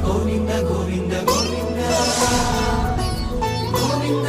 గోవింద గోవింద గోవింద గోవింద.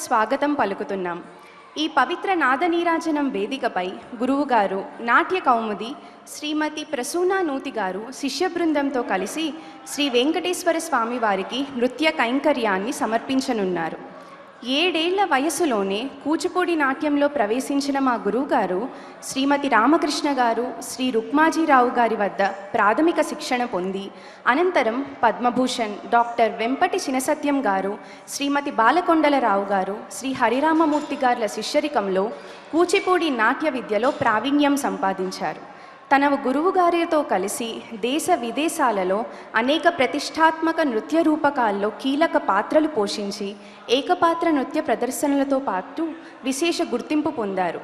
స్వాగతం పలుకుతున్నాం. ఈ పవిత్ర నాదనీరాజనం వేదికపై గురువుగారు నాట్య కౌముది శ్రీమతి ప్రసూనా నూతి గారు శిష్య బృందంతో కలిసి శ్రీ వెంకటేశ్వర స్వామి వారికి నృత్య కైంకర్యాన్ని సమర్పించనున్నారు. 7 ఏళ్ల వయసులోనే కూచిపూడి నాట్యంలో ప్రవేశించిన మా గురువుగారు శ్రీమతి రామకృష్ణ గారు, శ్రీ రుక్మాజీరావు గారి వద్ద ప్రాథమిక శిక్షణ పొంది అనంతరం పద్మభూషణ్ డాక్టర్ వెంపటి చినసత్యం గారు, శ్రీమతి బాలకొండలరావు గారు, శ్రీ హరిరామమూర్తి గారుల శిష్యరికంలో కూచిపూడి నాట్య విద్యలో ప్రావీణ్యం సంపాదించారు. తన గురువుగారితో కలిసి దేశ విదేశాలలో అనేక ప్రతిష్టాత్మక నృత్య రూపకాల్లో కీలక పాత్రలు పోషించి ఏకపాత్ర నృత్య ప్రదర్శనలతో పాటు విశేష గుర్తింపు పొందారు.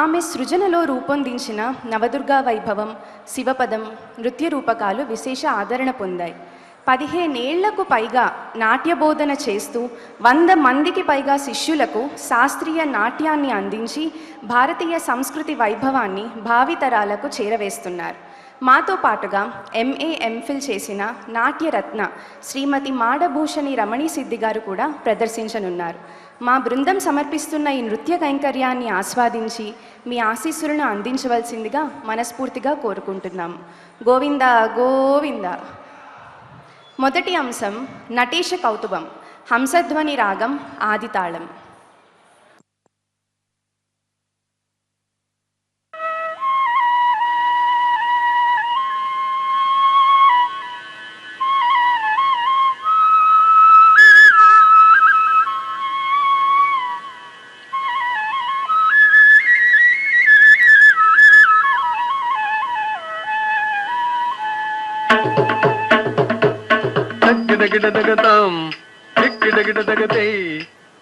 ఆమె సృజనలో రూపొందించిన నవదుర్గా వైభవం, శివపదం నృత్య రూపకాలు విశేష ఆదరణ పొందాయి. 15 ఏళ్లకు పైగా నాట్యబోధన చేస్తూ 100 మందికి పైగా శిష్యులకు శాస్త్రీయ నాట్యాన్ని అందించి భారతీయ సంస్కృతి వైభవాన్ని భావితరాలకు చేరవేస్తున్నారు. మాతో పాటుగా MA MPhil చేసిన నాట్యరత్న శ్రీమతి మాడభూషణి రమణీ సిద్ధి గారు కూడా ప్రదర్శించనున్నారు. మా బృందం సమర్పిస్తున్న ఈ నృత్య కైంకర్యాన్ని ఆస్వాదించి మీ ఆశీస్సులను అందించవలసిందిగా మనస్ఫూర్తిగా కోరుకుంటున్నాం. గోవింద గోవింద. మొదటి అంశం నటేశ కౌతుభం, హంసధ్వని రాగం, ఆదితాళం. గిడగిడదగతాం గిడగిడదగతే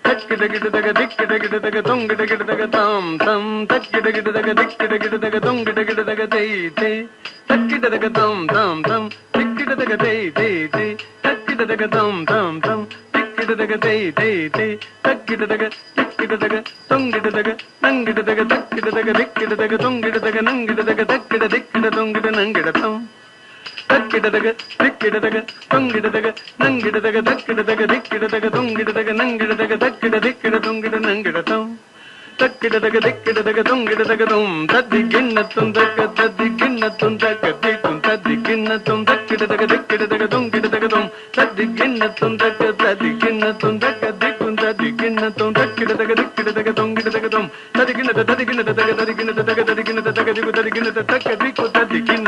ತಕ್ಕಿಡಗಿಡದಗ ದಿಕ್ಕಿಡಗಿಡದಗ ತೊಂಗಿಡಗಿಡದಗ ತಾಂ ತಂ ತಕ್ಕಿಡಗಿಡದಗ ದಿಕ್ಕಿಡಗಿಡದಗ ತೊಂಗಿಡಗಿಡದಗ ತೈ ತೈ ತಕ್ಕಿಡದಗ ತಾಂ ತಾಂ ತಂ ದಿಕ್ಕಿಡದಗ ತೈ ತೈ ತೈ ತಕ್ಕಿಡದಗ ತಾಂ ತಾಂ ತಂ ದಿಕ್ಕಿಡದಗ ತೈ ತೈ ತೈ ತಕ್ಕಿಡದಗ ದಿಕ್ಕಿಡದಗ ತೊಂಗಿಡದಗ ನಂಗಿಡದಗ ತಕ್ಕಿಡದಗ ದಿಕ್ಕಿಡದಗ ತೊಂಗಿಡದಗ ನಂಗಿಡದಗ ತಕ್ಕಿಡ ದಿಕ್ಕಿಡ ತೊಂಗಿಡ ನಂಗಿಡ ತಂ ತಕ್ಕಿಡದಗ ದಿಕ್ಕಿಡದಗ ತೊಂಗಿಡದಗ ನಂಗಿಡದಗ ತಕ್ಕಿಡದಗ ದಿಕ್ಕಿಡದಗ ತೊಂಗಿಡದಗ ನಂಗಿಡದಗ ತಕ್ಕಿಡ ದಿಕ್ಕಿಡ ತೊಂಗಿಡ ನಂಗಿಡ ತಂ ತಕ್ಕಿಡದಗ ದಿಕ್ಕಿಡದಗ ತೊಂಗಿಡದಗ ತೊಂ ತದ್ದಿಗಿನ್ನ ತೊಂದಕ ತದ್ದಿಗಿನ್ನ ತೊಂದಕ ದಿಕ್ಕುಂ ತದ್ದಿಗಿನ್ನ ತೊಂ ತಕ್ಕಿಡದಗ ದಿಕ್ಕಿಡದಗ ತೊಂಗಿಡದಗ ತೊಂ ತದ್ದಿಗಿನ್ನ ತೊಂದಕ ತದ್ದಿಗಿನ್ನ ತೊಂದಕ ದಿಕ್ಕುಂ ತದ್ದಿಗಿನ್ನ ತೊಂ ತಕ್ಕಿಡದಗ ದಿಕ್ಕಿಡದಗ ತೊಂಗಿಡದಗ ತೊಂ ತದಿಗಿನ್ನ ತದಿಗಿನ್ನ ತದಗ ತದಿಗಿನ್ನ ತದಗ ತದಿಗಿನ್ನ ತದಗ ದಿಗು ತದಿಗಿನ್ನ ತಕ್ಕ ದಿಕ್ಕು ತದ್ದಿಗಿನ್ನ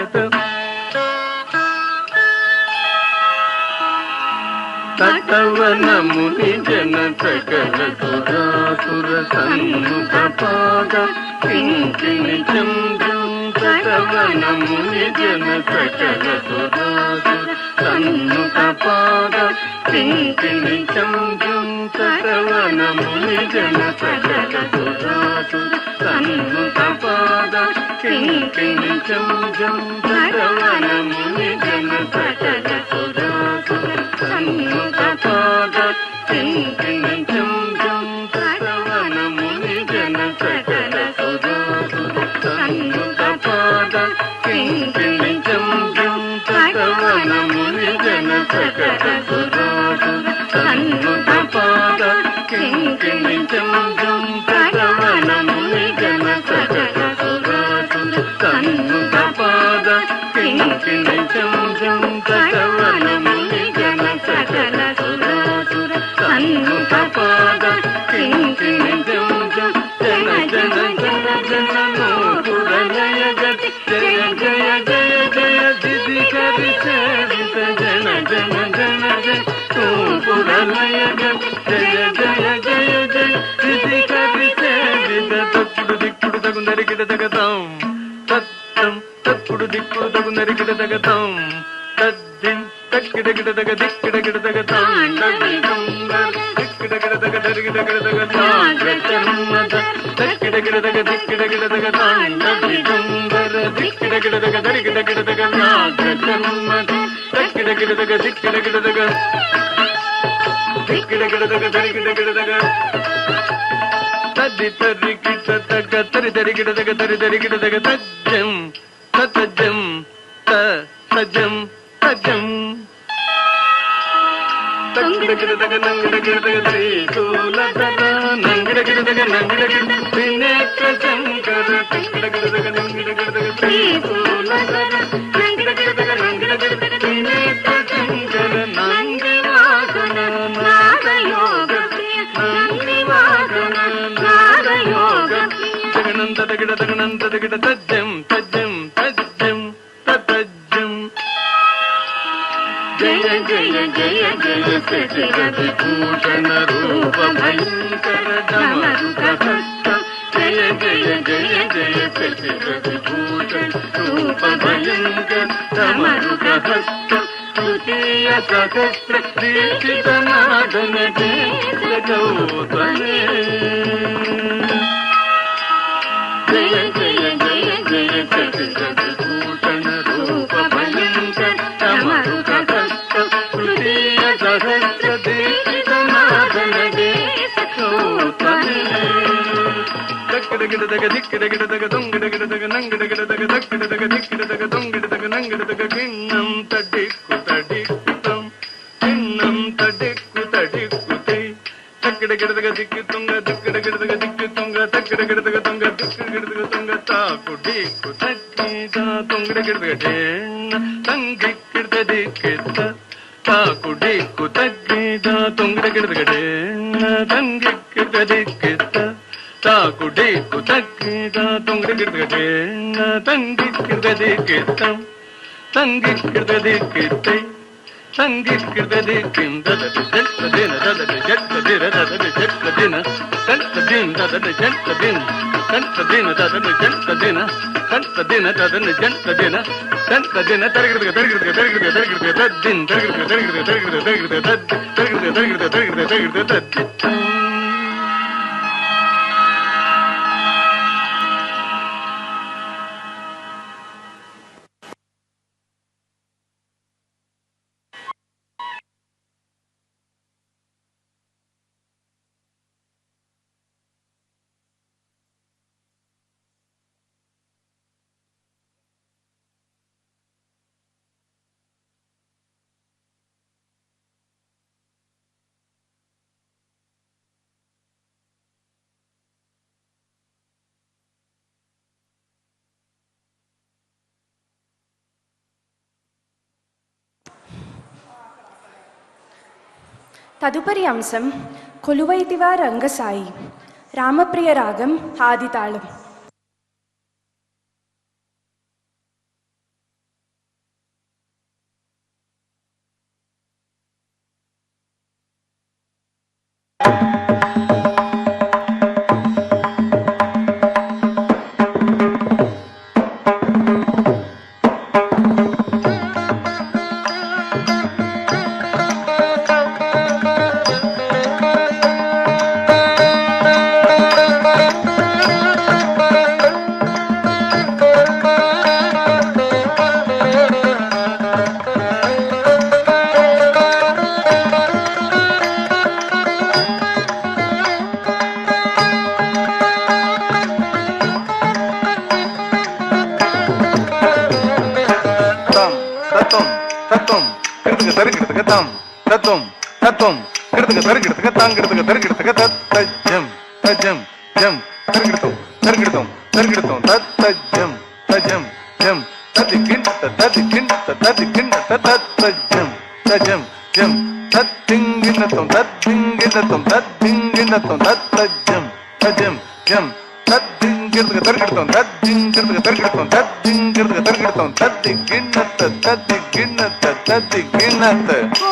ತಟವನ ಮುನಿ ಜನ ಸಕಲ ಸುರಾಸುರ ಸನ್ಮುಖ ಪಾದ ಕಿಂಕಿಣಿ ಚಂದ್ರಂ ತಟವನ ಮುನಿ ಜನ ಸಕಲ ಸುರಾಸುರ ಸನ್ಮುಖ ಪಾದ ಕಿಂಕಿಣಿ ಚಂದ್ರಂ ತಟವನ ಮುನಿ ಜನ ಸಕಲ ಸುರಾಸುರ ಸನ್ಮುಖ ಪಾದ ಕಿಂಕಿಣಿ ಚಂದ್ರಂ ತಟವನ ಮುನಿ ಜನ ಸಕಲ ಸುರಾಸುರ ಸನ್ಮುಖ ಪಾದ ಕಿಂಕಿಣಿ ಚಂದ್ರಂ ತಟವನ ಮುನಿ ಜನ ಸಕಲ ಸುರಾಸುರ ಸನ್ಮುಖ ಪಾದ ಕಿಂಕಿಣಿ ಚಂದ್ರಂ ತಟವನ ಮುನಿ ಜನ ಸಕಲ ಸುರಾಸುರ ಸನ್ಮುಖ ಪಾದ ಕಿಂಕಿಣಿ ಚಂದ್ರಂ ತಟವನ ಮುನಿ ಜನ ಸಕಲ ಸುರಾಸುರ ಸನ್ಮುಖ ಪಾದ ಕಿಂಕಿಣಿ ಚಂದ್ರಂ ತಟವನ ಮುನಿ ಜನ ಸಕಲ ಸುರಾಸುರ ಸನ್ಮುಖ ಪಾದ ಕಿಂಕಿಣಿ ಚಂದ್ರಂ ಜನ ಜನ ಜನ ಜನ ನೋಪುರ ಜಯ ಗತಿ ಜಯ ಜಯ ಜಯ ಜಯ ದಿದಿ ಕರಿ ಸೇವಿತ ಜನ ಜನ ಜನ ಜಯ ನೋಪುರ ಲಯ ಗತಿ ಜಯ ಜಯ ಜಯ ಜಯ ದಿದಿ ಕರಿ ಸೇವಿತ ತಪ್ಪುಡು ದಿಕ್ಕುಡು ತಗುಂದರಿ ಗಿಡದಗ ತಾಂ ತತ್ತಂ ತಪ್ಪುಡು ದಿಕ್ಕುಡು ತಗುಂದರಿ ಗಿಡದಗ ತಾಂ ತದ್ದಿಂ ತಕ್ಕಿಡ ಗಿಡದಗ ದಿಕ್ಕಿಡ ಗಿಡದಗ ತಾಂ ದಿಕ್ಕಿಡ ಗಿಡದಗ ದರಿಗಿಡ ಗಿಡದಗ ತಾಂಗ್ರ ಚರ್ಮದ ತಕ್ಕಿಡ ಗಿಡದಗ ದಿಕ್ಕಿಡ ಗಿಡದಗ ತಾಂಡ ದಿಗಂಬರ ದಿಕ್ಕಿಡ ಗಿಡದಗ ದರಿಗಿಡ ಗಿಡದಗ ನಾಗ್ರ ಚರ್ಮದ ತಕ್ಕಿಡ ಗಿಡದಗ ದಿಕ್ಕಿಡ ಗಿಡದಗ ದಿಕ್ಕಿಡ ಗಿಡದಗ ದರಿಗಿಡ ಗಿಡದಗ ತದ್ದಿ ತರ್ರಿ ಕಿಟ ತಗ ತರಿ ದರಿ ಗಿಡದಗ ತರಿ ದರಿ ಗಿಡದಗ ತಜ್ಜಂ ತಜ್ಜಂ ತಜ್ಜಂ ತಜ್ಜಂ ತಕ್ಕಿಡ ಗಿಡದಗ ನಂಗಿಡ ಗಿಡದಗ ತ್ರಿಶೂಲಧರ ನಂಗಿಡ ಗಿಡದಗ ನಂಗಿಡ ಗಿಡ ತ್ರಿನೇತ್ರ ಶಂಕರ ತಕ್ಕಿಡ ಗಿಡದಗ ನಂಗಿಡ ಗಿಡದಗ ತ್ರಿಶೂಲಧರ ನಂಗಿಡ ಗಿಡದಗ ನಂಗಿಡ ಗಿಡದಗ ತ್ರಿನೇತ್ರ ಶಂಕರ ನಂದಿ ವಾಸನ ನಾಗಯೋಗ ನಂದಿ ವಾಸನ ನಾಗಯೋಗ ಜಗನಂತದ ಗಿಡ ತಗನಂತದ ಗಿಡ ತಜ್ಜಂ ತಜ್ಜಂ ತಜ್ಜಂ ತಜ್ಜಂ ಜಯ ಜಯ ಜಯ ಜಯ ಸಚಿವ ವಿಭೂಷಣ ರೂಪ ಭಯಂಕರ ಡಮರುಕ ಭಕ್ತ ಜಯ ಜಯ ಜಯ ಜಯ ಸಚಿವ ವಿಭೂಷಣ ರೂಪ ಭಯಂಕರ ಡಮರುಕ ಭಕ್ತ ತೃತೀಯ ಸಹಸ್ರ ದೀಕ್ಷಿತ ನಾದನ ದೇಶ ಗೌತಮೇ ಜಯ ಜಯ ಜಯ ಜಯ ಸಚಿವ ವಿಭೂಷಣ ರೂಪ ಭಯಂಕರ ಡಮರುಕ ಭಕ್ತ ತೃತೀಯ ಸಹಸ್ರ ದೀಕ್ಷಿತ ನಾದನ ದೇಶ ಗೌತಮೇ ತಕ್ಕಿಡ ಗಿಡದಗ ದಿಕ್ಕಿಡ ಗಿಡದಗ ತೊಂಗಿಡ ಗಿಡದಗ ನಂಗಿಡ ಗಿಡದಗ ತಕ್ಕಿಡದಗ ದಿಕ್ಕಿಡದಗ ತೊಂಗಿಡದಗ ನಂಗಿಡದಗ ಕಿಣ್ಣಂ ತಡಿಕ್ಕು ತಡಿಕ್ಕುತಂ ಕಿಣ್ಣಂ ತಡಿಕ್ಕು ತಡಿಕ್ಕುತೈ ತಕ್ಕಿಡ ಗಿಡದಗ ದಿಕ್ಕಿ ತುಂಗ ದಿಕ್ಕಿಡ ಗಿಡದಗ ದಿಕ್ಕಿ ತುಂಗ ತಕ್ಕಿಡ ಗಿಡದಗ ತುಂಗ ದಿಕ್ಕಿಡ ಗಿಡದಗ ತುಂಗ ತಾಕು ಡಿಕ್ಕು ತಕ್ಕಿದ ತೊಂಗಿಡ ಗಿಡದಗ ಡೇಣ್ಣ ತಂಗಿಕ್ಕಿಡ್ದ ದಿಕ್ಕಿದ್ದ ತಾಕು ಡಿಕ್ಕು ತಗ್ಗಿದ ತೊಂಗಿಡ ಗಿಡದಗ ಡೇಣ್ಣ ತಂಗಿಕ್ಕಿಡ್ದ ದಿಕ್ಕಿದ್ದ ತಾಕು ಡಿಕ್ಕು ತಗ್ಗಿದ ತೊಂಗಿಡ ಗಿಡದಗ ಡೇಣ್ಣ ತಂಗಿಕ್ಕಿಡ್ದ ದಿಕ್ಕಿತ್ತಂ ತಂಗಿಕ್ಕಿಡ್ದ ದಿಕ್ಕಿತ್ತೈ ತಂಗಿಕ್ಕಿಡ್ದ ದಿಕ್ಕಿಂದ ಜಟ್ಟ ದಿನ ದದದ ಜಟ್ಟ ದಿನ ದದದ ಜಟ್ಟ ದಿನ ಕಂಟ ದಿನ ದದದ ಜಟ್ಟ ದಿನ ಕಂಟ ದಿನ ದದದ ಜಟ್ಟ ದಿನ ಕಂಟ ದಿನ ದದದ ಜಟ್ಟ ದಿನ ಕಂಟ ದಿನ ತರಗಿಡದಗ ತರಗಿಡದಗ ತರಗಿಡದಗ ತರಗಿಡದಗ ತದ್ದಿನ ತರಗಿಡದಗ ತರಗಿಡದಗ ತರಗಿಡದಗ ತರಗಿಡದಗ ತದ್ದಿ ತರಗಿಡದಗ ತರಗಿಡದಗ ತರಗಿಡದಗ ತರಗಿಡದಗ ತದ್ದಿ తదుపరి అంశం కొలువైతివా రంగసాయి, రామప్రియ రాగం, ఆదితాళం.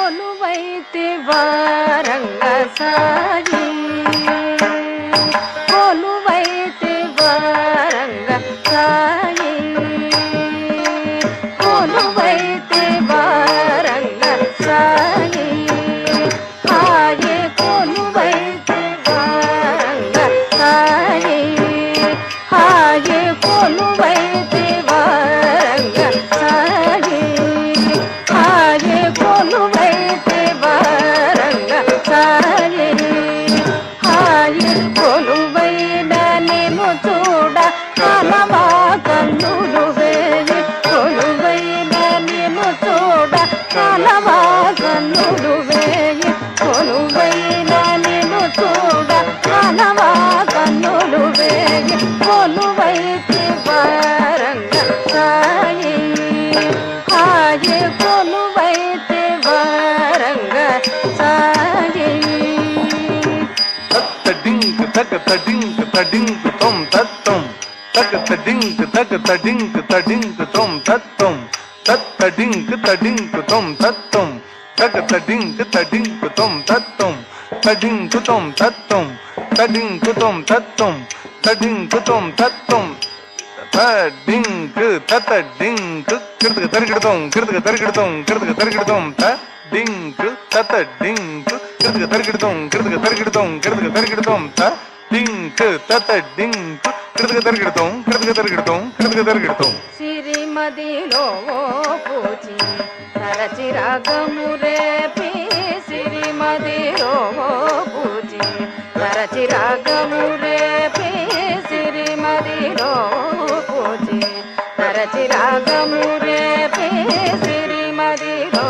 కొలువైతివా రంగసాయి, కొలువైతివా రంగసాయి, కొలువైతివా రంగసాయి, హాయే కొలువైతివా రంగసాయి, హాయే కొలువైతివా రంగసాయి, హాయే కొలువైతివా రంగసాయి, హాయే కొలువైన నిన్ను చూడ కలవా కన్నులు వేయి, కొలువైన నిన్ను చూడ కలవా కన్నులు వేయి, కొలువైన నిన్ను చూడ కలవా కన్నులు వేయి, కొలువైతివా రంగసాయి, హాయే కొలువైతివా రంగసాయి. తడింక్ తక తడింక్ తడింక్ తొం తత్తం తక తడింక్ తక తడింక్ తడింక్ తొం తత్తం తడింక్ తడింక్ తొం తత్తం తక తడింక్ తడింక్ తొం తత్తం తడింక్ తొం తత్తం తడింక్ తొం తత్తం తడింక్ తొం తత్తం తడింక్ తతడింక్ కిర్తక తరిగిడతం కిర్తక తరిగిడతం కిర్తక తరిగిడతం తడింక్ తతడింక్ కిర్తక తరిగిడతం కిర్తక తరిగిడతం కిర్తక తరిగిడతం తడింక్ తతడింక్ కిర్తక తరిగిడతం కిర్తక తరిగిడతం కిర్తక తరిగిడతం. సిరిమదిలో పూచి తరచి రాగము రేపి, సిరిమదిలో పూచి తరచి రాగము రేపి, సిరిమదిలో పూచి తరచి రాగము రేపి, సిరిమదిలో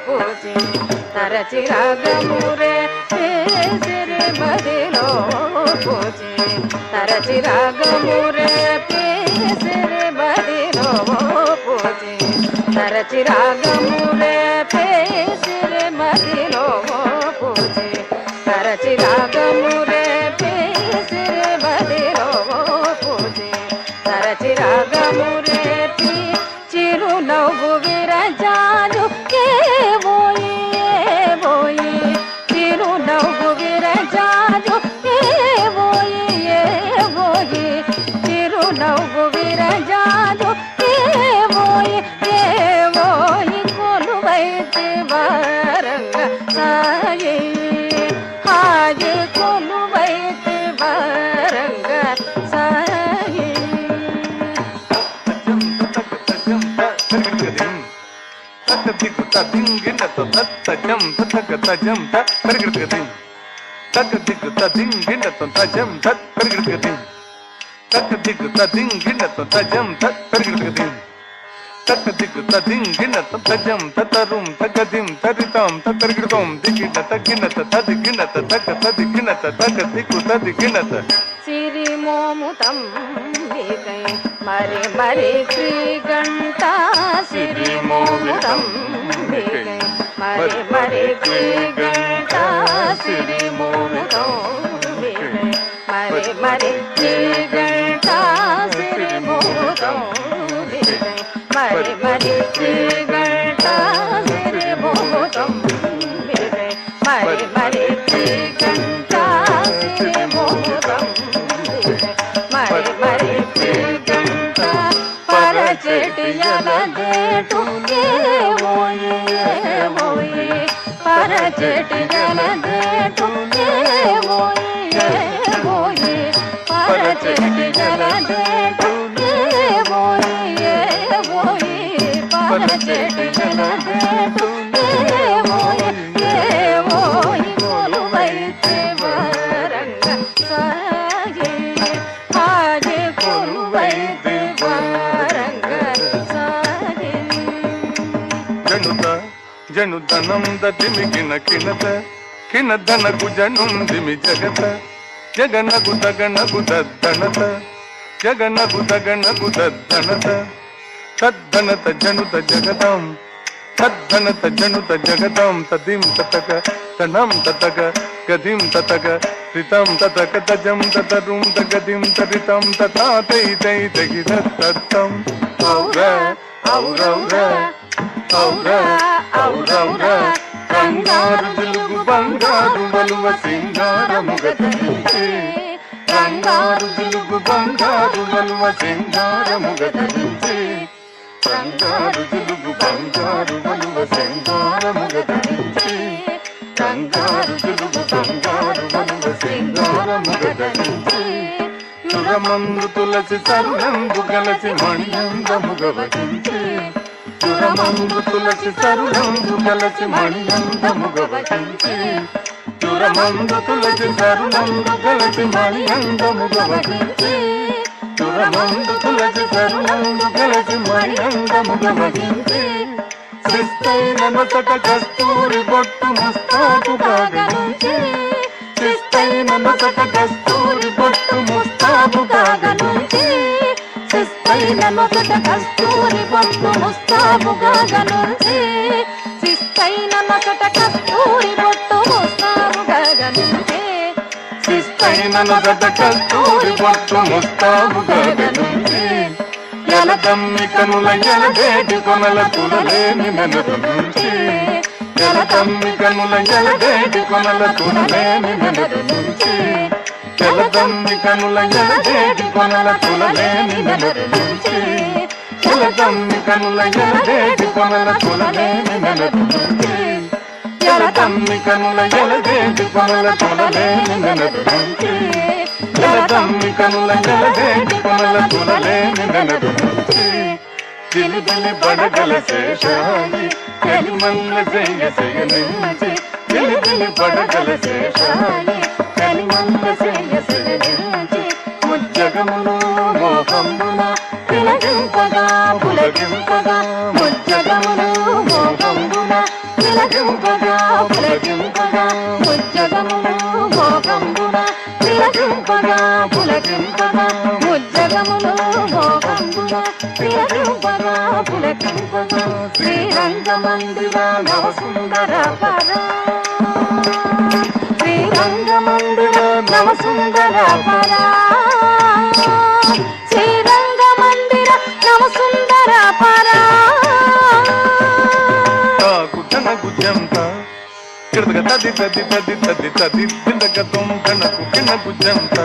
పూచి తరచి రాగము రేపి, సిరిమదిలో పూచి తరచి రాగము రేపి, సిరిమదిలో పూచి తరచి రాగము రేపి, సిరిమదిలో పూచి తరచి రాగము రేపి, సిరిమదిలో పూచి తరచి రాగము రేపి, చిరునవ్వు విరజాలు ఏవోయి ఏవోయి, చిరునవ్వు విరజాలు ఏవోయి ఏవోయి, చిరునవ్వు విరజాలు ఏవోయి ఏవోయి, కొలువైతివా రంగసాయి, హాయే కొలువైతివా రంగసాయి. సిరిమోముతం మీకై మరి మరి శ్రీగంట, సిరిమోముతం మీకై మరి మరి శ్రీగంట, సిరి మోముదం మరి మరి శ్రీకంఠ సిరి మోముదం మరి మరి శ్రీకంఠ సిరి మోముదం మరి మరి శ్రీకంఠ సిరి మోముదం మరి మరి శ్రీకంఠ పరచెటియలదేటు మోయే మోయే పరచెటియలదేటు మోయే మోయే పరచెటియలదేటు మోయే మోయే పరచెటియలదేటు మోయే మోయే కొలువైతే వరంగ సాగే హాగే కొలువైతే వరంగ సాగే జనుధనం దతిమి కిణత కిణధనకు జనుందిమి జగత జగనకు దగనకు దద్దనత జగనకు దగనకు దద్దనత తద్దనత జనుత జగతం తద్దనత జనుత జగతం తదిం తతక తనం తతక గదిం తతక రితం తతక తజం తతరుం తగదిం తరితం తథా తై తై తగి తత్తం ఔర ఔరౌర ఔర ఔరౌర రంగారు తెలుగు బంగారు వలువ సింగారముగ ధరించి రంగారు తెలుగు బంగారు వలువ సింగారముగ ధరించి రంగారు తెలుగు బంగారు వలువ సింగారముగ ధరించి రంగారు తెలుగు బంగారు వలువ సింగారముగ ధరించి యురమందు తులసి సరులందు గలసి మణియందముగ వహించి యురమందు తులసి సరులందు గలసి మణియందముగ వహించి యురమందు తులసి సరులందు గలసి మణియందముగ వహించి యురమందు తులసి సరులందు గలసి మణియందముగ వహించి శిస్తైన నొసట కస్తూరి బొట్టు ముస్తాబుగా గలించి శిస్తైన నొసట కస్తూరి బొట్టు ముస్తాబుగా గలించి శిస్తైన నొసట కస్తూరి బొట్టు ముస్తాబుగా గలించి శిస్తైన నొసట కస్తూరి బొట్టు ముస్తాబుగా గలించి శిస్తైన నొసట కస్తూరి బొట్టు ముస్తాబుగా గలించి ఎలదమ్మి కనుల ఎలదేటి కొనల తులలేని నెనరు నుంచి ఎలదమ్మి కనుల ఎలదేటి కొనల తులలేని నెనరు నుంచి ఎలదమ్మి కనుల ఎలదేటి కొనల తులలేని నెనరు నుంచి ఎలదమ్మి కనుల ఎలదేటి కొనల తులలేని నెనరు నుంచి ఎలదమ్మి కనుల ఎలదేటి కొనల తులలేని నెనరు నుంచి ఎలదమ్మి కనుల ఎలదేటి కొనల తులలేని నెనరు నుంచి గిలిగిలి బడగల శేషాయి కలిమల్ల జయ జయ నుంచి గిలిగిలి బడగల శేషాయి కలిమల్ల జయ జయ నుంచి ముజ్జగములు మోహంబున తిలకింపగా పులకింపగా ముజ్జగములు మోహంబున తిలకింపగా పులకింపగా ముజ్జగములు మోహంబున తిలకింపగా పులకింపగా ముజ్జగములు మోహంబున తిలకింపగా పులకింపగా శ్రీరంగ మందిర నవసుందర పరా శ్రీరంగ మందిర నవసుందర పరా శ్రీరంగ మందిర నవసుందర పరా గుజ్జంత కిడతగ తది తది తది తది తది దిందగ తొం గణకు కిణ గుజ్జంత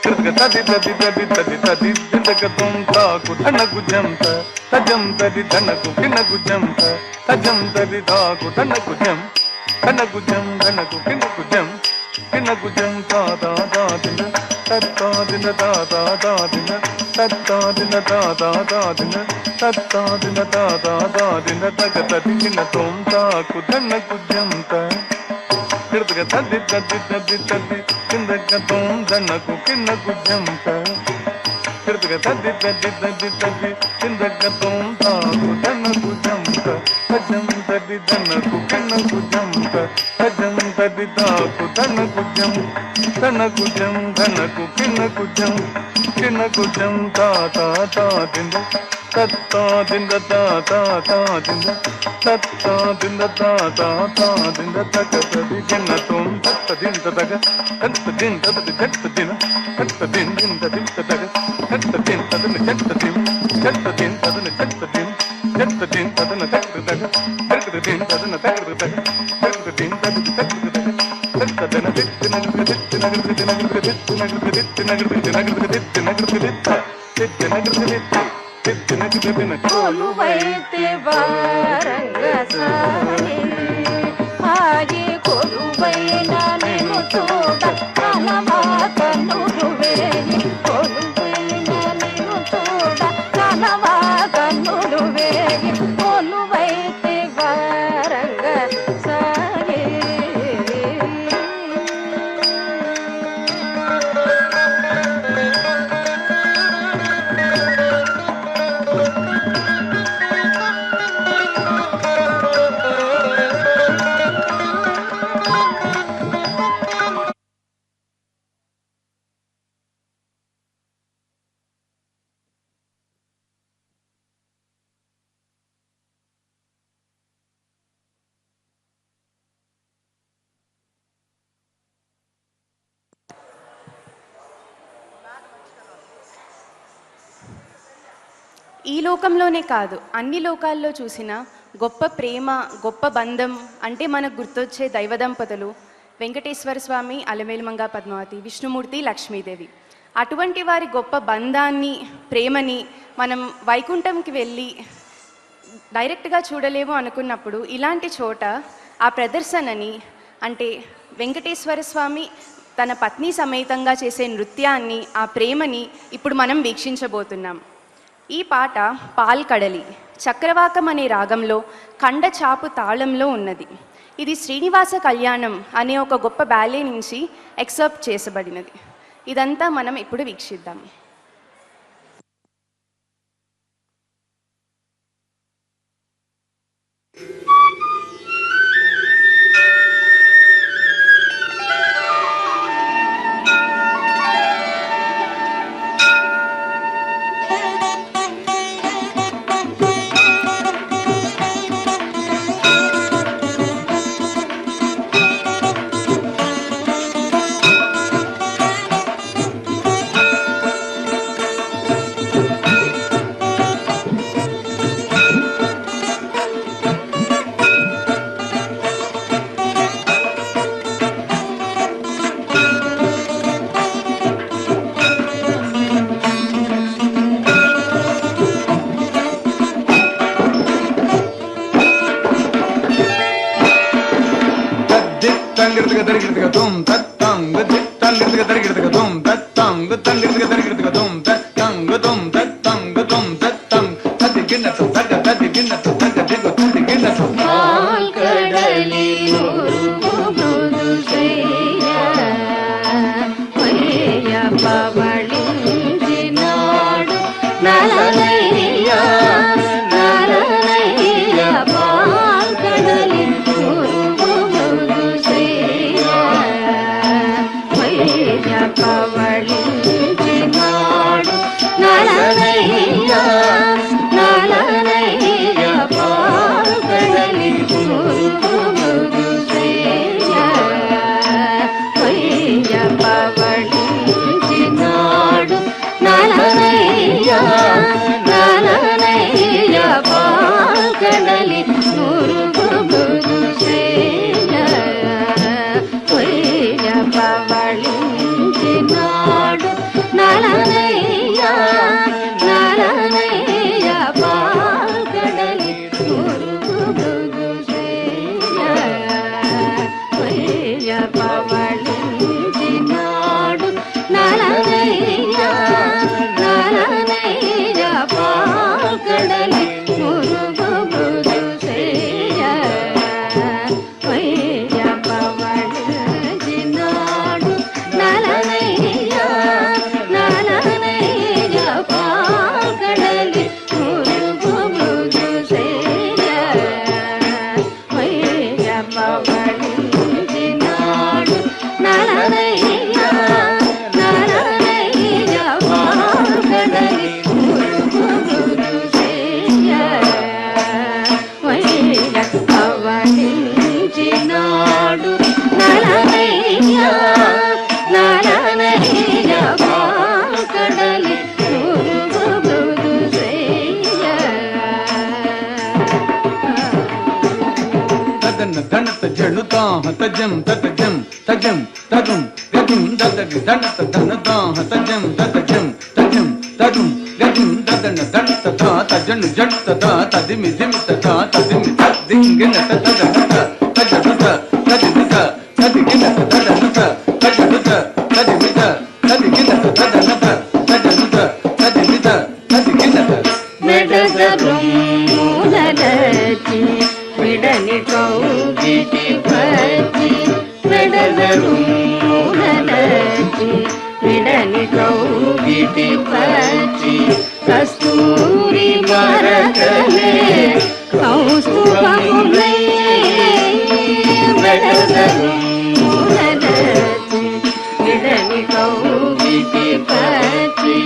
కిడతగ తది తది తది తది తది దిందగ తొం తాకు ధన గుజ్జంత తజం తది ధనకు కిణ గుజ్జంత తజం తది తాకు ధన గుజ్జం ధన గుజ్జం ధనకు కిణ గుజ్జం కిణ గుజ్జం తాదా దాదిన తత్తా దిన తాదా దాదిన తత్తా దిన తాదా దాదిన తత్తా దిన తాదా దాదిన తగ తది కిణ తొం తాకు ధన గుజ్జంత కిడతగ తది తది తది తది కిందగ తొం ధనకు కిణ గుజ్జంత కిడతగ తది తది తది తది కిందగ తొం తాకు ధన గుజ్జంత తజం తది ధనకు కిన్నకు జంత తజం తది తాకు ధనకు జం ధనకు జం ధనకు కిన్నకు జం కిన్నకు జం తా తా తా దింద తత్తా దింద తా తా తా దింద తత్తా దింద తా తా తా దింద తక తది గిన్న తుం తత్త దింద తగ తత్త దింద తది జట్ట దిన తత్త దిన్ దింద దింద తగ తత్త దిన్ తదన జట్ట దిన్ జట్ట దిన్ తదన జట్ట దిన్ జట్ట దిన్ తదన తగ తగ తగ దిన్ తదన తగ తగ తగ దిన్ తగ తగ తగ తత్త దిన దిత్త నగర దిత్త నగర దిత్త నగర దిత్త నగర దిత్త నగర దిత్త నగర దిత్త నగర దిత్త దిత్త నగర దిత్త కొలువైతే వారంగ సాగే హాయి కొలువైన నేను చూడ కనవాకన్నులు వేయి కొలువైన నేను చూడ కనవాకన్నులు వేయి కొలువైతే వారంగ సాగే ఈ లోకంలోనే కాదు అన్ని లోకాల్లో చూసిన గొప్ప ప్రేమ గొప్ప బంధం అంటే మనకు గుర్తొచ్చే దైవ దంపతులు వెంకటేశ్వర స్వామి అలమేలుమంగ పద్మావతి విష్ణుమూర్తి లక్ష్మీదేవి. అటువంటి వారి గొప్ప బంధాన్ని ప్రేమని మనం వైకుంఠంకి వెళ్ళి డైరెక్ట్గా చూడలేము అనుకున్నప్పుడు ఇలాంటి చోట ఆ ప్రదర్శనని అంటే వెంకటేశ్వర స్వామి తన పత్ని సమేతంగా చేసే నృత్యాన్ని ఆ ప్రేమని ఇప్పుడు మనం వీక్షించబోతున్నాం. ఈ పాట పాల్కడలి చక్రవాకం అనే రాగంలో ఖండ చాపు తాళంలో ఉన్నది. ఇది శ్రీనివాస కళ్యాణం అనే ఒక గొప్ప బ్యాలే నుంచి ఎక్సర్ప్ట్ చేసబడినది. ఇదంతా మనం ఇప్పుడు వీక్షిద్దాం. నలనయ్య పాల్గడలి దన ధనత జణుతా తజం తజం తజం తజం గజం దదగ ధనత ధనతా తజం తజం తజం తజం గజం దదన ధనత తజను జంత తదిమి జిమిత తదిమి తదింగిన తదనత తజనుత తదిమిత తదిగిన తదనత తజనుత తదిమిత తదిగిన తదనత తజనుత తదిమిత తదిగిన మెడజరుమునరచి విడని కౌగిటి పచి మెడజరుమునరచి విడని కౌగిటి పచి కస్తూరి మరకలే కౌస్తుభములే మెడజరుమునరచి విడని కౌగిటి పచి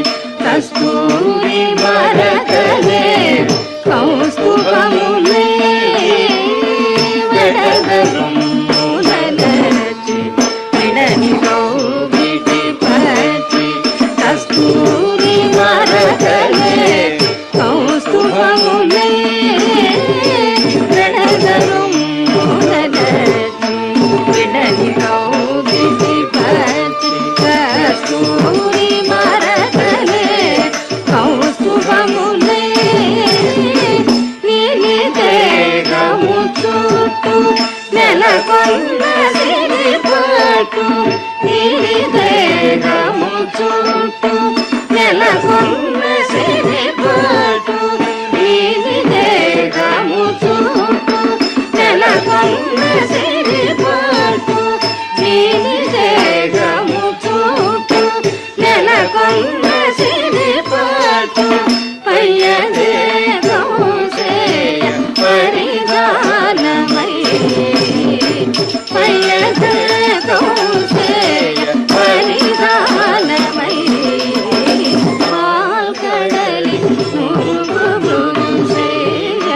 కస్తూరి మరకలే కౌస్తుభములే వెడదరుమునరచి విడని కౌగిటి పచి కస్తూరి మరకలే కౌస్తుభములే వెడదరుమునరచి విడని కౌగిటి పచి కస్తూరి మరకలే కౌస్తుభములే నీలి దేహము చుట్టూ నెలకొన్న సిరిపాటు నీలి దేహము చుట్టూ నెలకొన్న సిరిపాటు నీలి దేహము చుట్టూ నెలకొన్న సిరిపాటు నీలి దేహము చుట్టూ నెలకొన్న సిరిపాటు పయ్యదేగం చేయ పరిధానమై పయ్యదేగం చేయ పరిధానమై పాల్కడలి మురుగు మృదు చేయ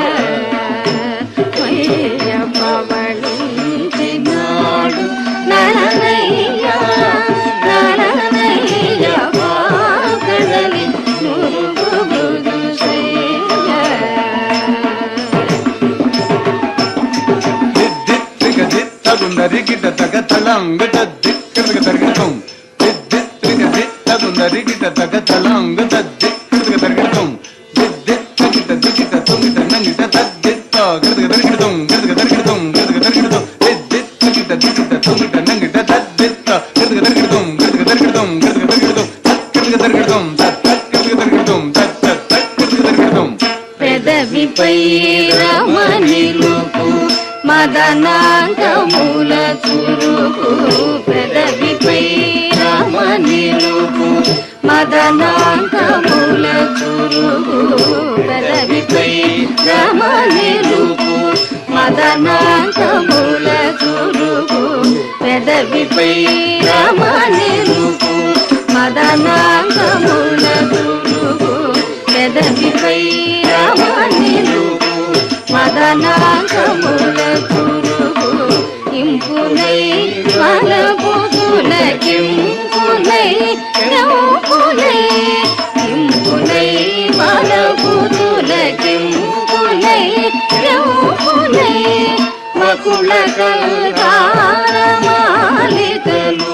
మయ్య పవళించినాడు నరనయ్య నరనయ్య పాల్కడలి మురుగు మృదు చేయ దిత్తిగదిత్తగుందరిగిట తగతలంగట దిక్కడగతరిగితం దిత్తిగదిత్తగుందరిగిట తగతలంగట దిక్కడగతరిగితం దిత్తిగిట దిగిట తుంగిట నంగిట తద్దిత్త గదగదరిగితం గదగదరిగితం గదగదరిగితం దిత్తిగిట దిగిట తుంగిట నంగిట తద్దిత్త గదగదరిగితం గదగదరిగితం గదగదరిగితం గదగదరిగితం గదగదరిగితం గదగదరిగితం పెదవిపై రమణిలుపు మదనాంగముల చురుకు పెదవిపై రమణిలుపు మదనాంగముల చురుకు పెదవిపై రమణిలుపు మదనాంగముల చురుకు పెదవిపై రమణిలుపు మదనాంగముల చురుకు పెదవిపై రమణిలుపు మదనాంగముల చురుకు ఇంపునై మలపుతులకింపునై నౌపునై ఇంపునై మలపుతులకింపునై నౌపునై మకుల కల్కారమాలికలు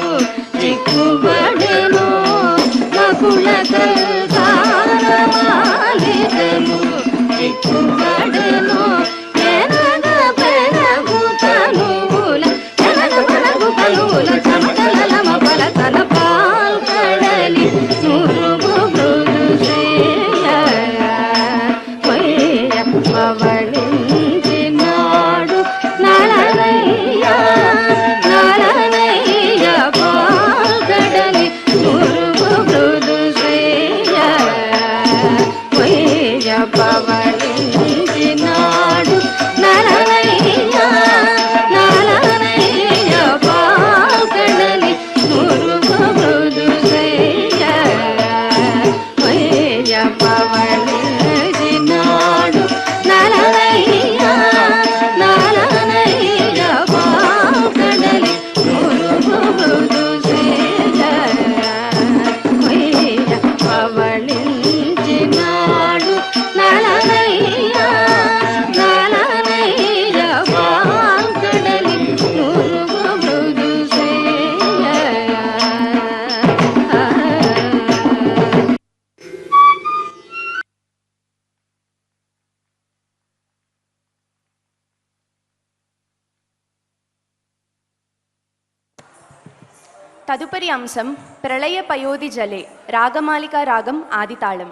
చిక్కుబడెను మకుల కల్కారమాలికలు చిక్కుబడెను ఎనగ పెనగు తనువుల ఎనగ పెనగు తనువుల చమకలమ పలతల పాల్కడలి మురుగు మృదు చేయ మయ్య పవళించినాడు నరనయ్య నరనయ్య పాల్కడలి మురుగు మృదు చేయ మయ్య పవళించినాడు నరనయ్య నరనయ్య పాల్కడలి మురుగు మృదు చేయ మయ్య పవళించినాడు నరనయ్య నరనయ్య పాల్కడలి మురుగు మృదు చేయ మయ్య పవళించినాడు నరనయ్య తదుపరి అంశం ప్రళయ పయోధి జలే రాగమాలికా రాగం ఆదితాళం.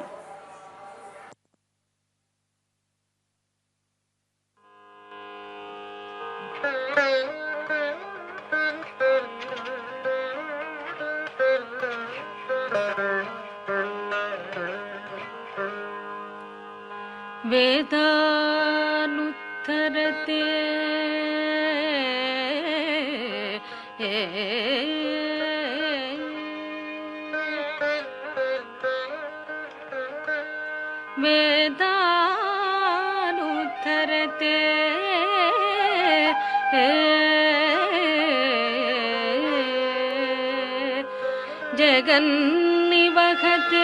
వేదానుత్తరతే వేదానుత్తరతే జగన్నివహతే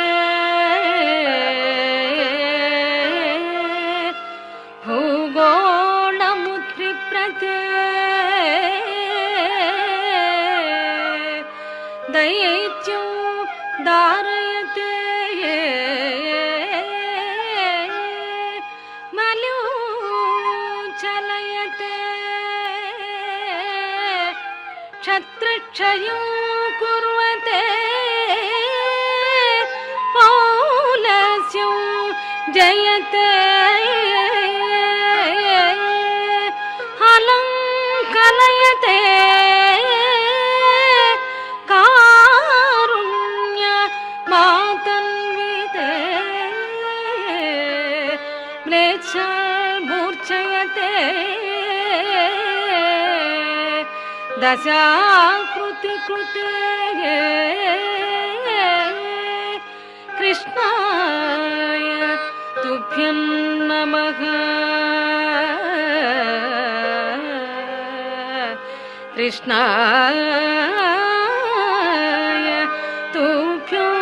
భూగోళముత్రిప్రతే దైత్యం దారయతే మలూచలయతే క్షత్రక్షయం కుర్వతే పౌలస్యం జయతే హలం కలయతే కారుణ్య మాతన్వితే మ్లేచ్ఛమూర్ఛయతే దశాకృతి కృతే కృష్ణాయ తుభ్యం నమః కృష్ణాయ తుభ్యం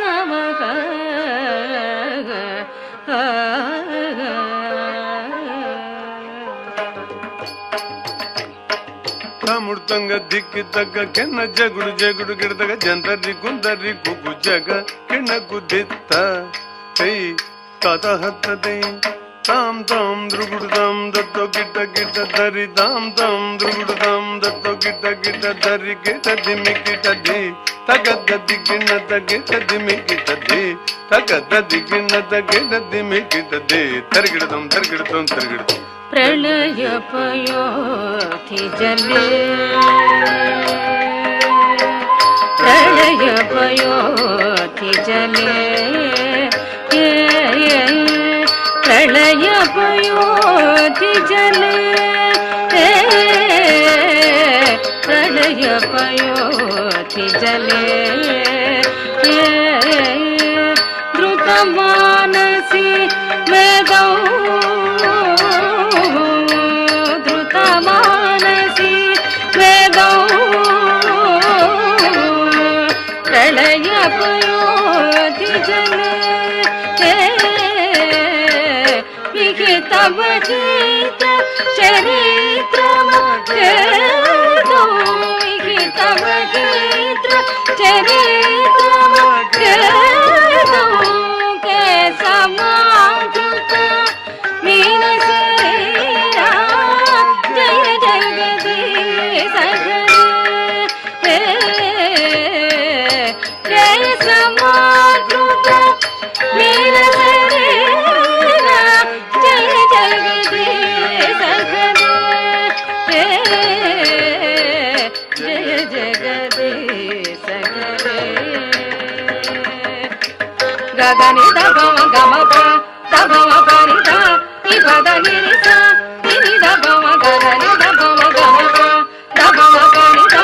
నమః. ಮೃದಂಗ ದಿಕ್ಕಿ ತಗ್ಗ ಕೆನ್ನ ಜಗುಡು ಜಗುಡು ಗಿಡದಾಗ ಜಂದರಿ ಕುಂದರಿ ಕುಗು ಜಗ ಕೆಣ್ಣ ಕುದ್ದಿತ್ತ ಕೈ ತಾತ ಹತ್ತದೆ ತಾಮ್ ತಾಮ್ ದ್ರುಗುಡು ದಾಮ್ ದತ್ತೋ ಗಿಡ್ಡ ಗಿಡ್ಡ ದರಿ ದಾಮ್ ತಾಮ್ ದ್ರುಗುಡು ದಾಮ್ ದತ್ತೋ ಗಿಡ್ಡ ಗಿಡ್ಡ ದರಿ ಗಿಡ್ಡ ದಿಮ್ಮಿ ಗಿಡ್ಡ ದಿ ತಗದ್ದ ದಿಗ್ಗಿಣ್ಣದ ಗಿಡ್ಡ ದಿಮ್ಮಿ ಗಿಡ್ಡ ದಿ ತಗದ್ದ ದಿಗ್ಗಿಣ್ಣದ ಗಿಡ್ಡ ದಿಮ್ಮಿ ಗಿಡ್ಡ ದಿ ತರಗಿಡದಂ ತರಗಿಡದಂ ತರಗಿಡದಂ. ಪ್ರಳಯ ಪಯೋಧಿ ಜಲೇ ಪ್ರಳಯ ಪಯೋಧಿ ಜಲೇ ಪ್ರಳಯ ಪಯೋಧಿ ಜಲೇ ಪ್ರಳಯ ಪಯೋಧಿ ಜಲೇ ಧೃತ ಮಾನಸಿ ವೇದೌ ಮಾನಸಿ ವೇದೌ ಪ್ರಳಯ ಪಯೋಧಿ ಜಲೇ ವಿಹಿತ ವಹಿತ ಚರಿತ್ರಮಕೇದೌ ವಿಹಿತ ವಹಿತ ಚರಿತ್ರಮಕೇದೌ ಕೇಸಮಾಧೃತ ಮೀನಸೇ గగని దభమ గమప దభమ పరిద నిపద నిరిస నిని దభమ గగని దభమ గమప దభమ పరిద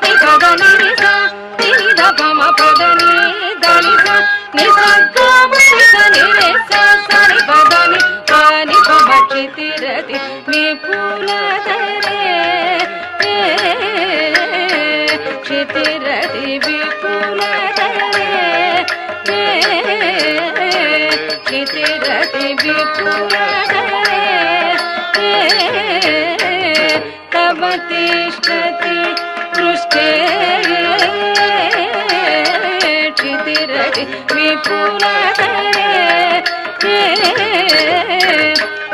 నిపద నిరిస నిని దభమ పద ని దనిస నిసగ్గమ నిస నిరిస సని పద ని పాని పమక్షితిరతి విపులధరే క్షితిరతి విపులధరే క్షితిరతి విపులధరే తవ తిష్టతి పృష్ఠే క్షితిరతి విపులధరే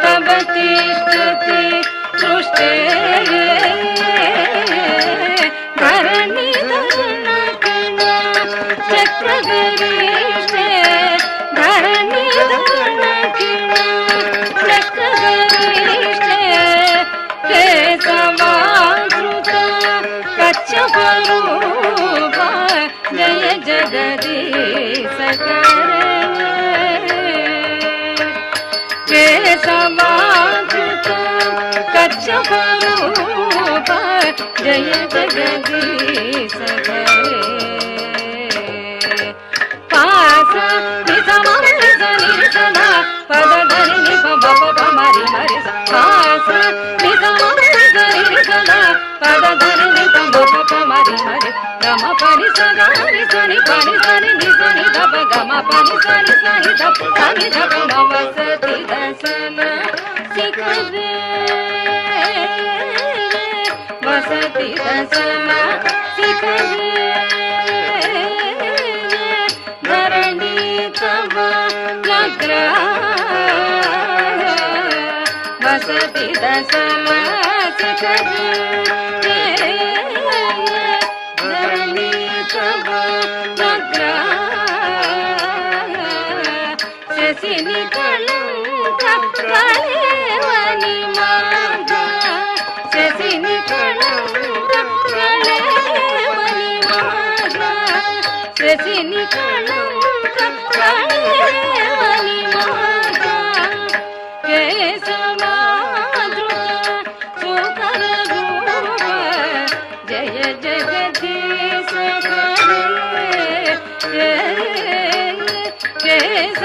తవ తిష్టతి పృష్ఠే ధరణి केशवाच्युत कच्छपरूप जय जगदीश पास निजमनि सदा पद धरि निप बप मरि मरि पास निजमनि सदा पद धरि निप बप मरि मरि गम पनि सगा नि सनि पनि सनि नि सनि दप गम पनि सनि सनि दप सनि दप नवसति दसन शिखरे वसति दसन शिखरे धरणी तव लग्र वसति दसन शिखरे धरणी तव लग्र शशिनि कलंक कलेवनि मागा शशिनि कलंक कलेवनि मागा शशिनि कलंक कलेवनि मागा केशवाद्रुत सुकर रूप जय जगदीश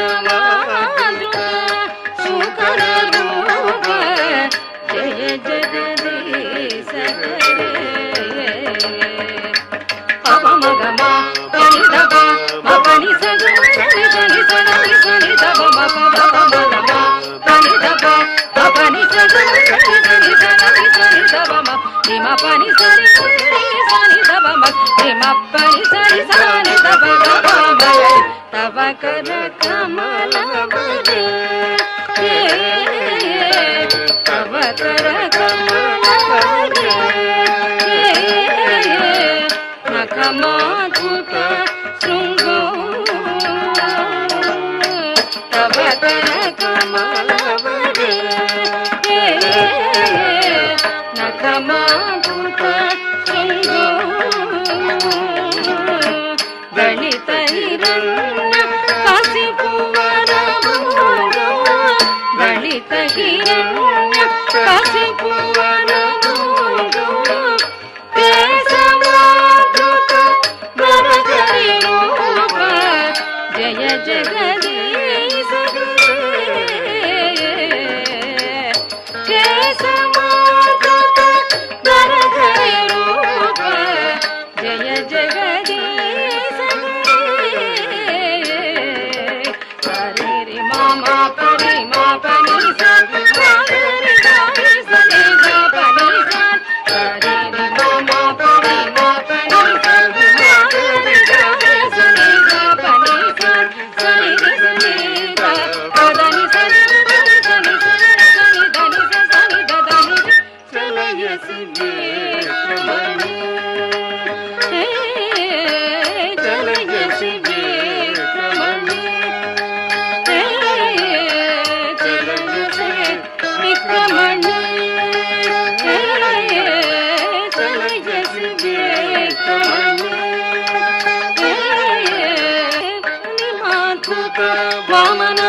केशवाद्रुत सुकर रूप जय जगदीश अपमगम पनि दप मपनि सगु सनि सनि सनि सनि दप मप मगम पनि दप मपनि सगु सनि सनि सनि सनि दप मप निम पनि सनि सनि दप मप निम पनि सनि सनि दप दप मप तव कर कमल बरे तव कर कमल बरे नखमाधुत शृंगो तव कर कमल बरे नखमाधुत शृंगो गणित हिरण्य कशिपुवर भोगो गणित हिरण्य कशिपुवर भोगो केशवाद्रुत नरहरि रूप जय जगदीश केशवाद्रुत नरहरि रूप जय जगदीश हरे रे मामा परि मा पनि सा हरे रे गारि सनि गा पनि सा हरे रे मामा परि मा पनि सा हरे रे गारि सनि गा पनि सा सनि रे सनि गा पदनि सनि सनि सनि सनि धनि सा सनि दधनि चलयसि वेत्रमणि चलयसि वेत्रमणि चलयसि विक्रमणि चलयसि वेत्रमणि निमातुक वामन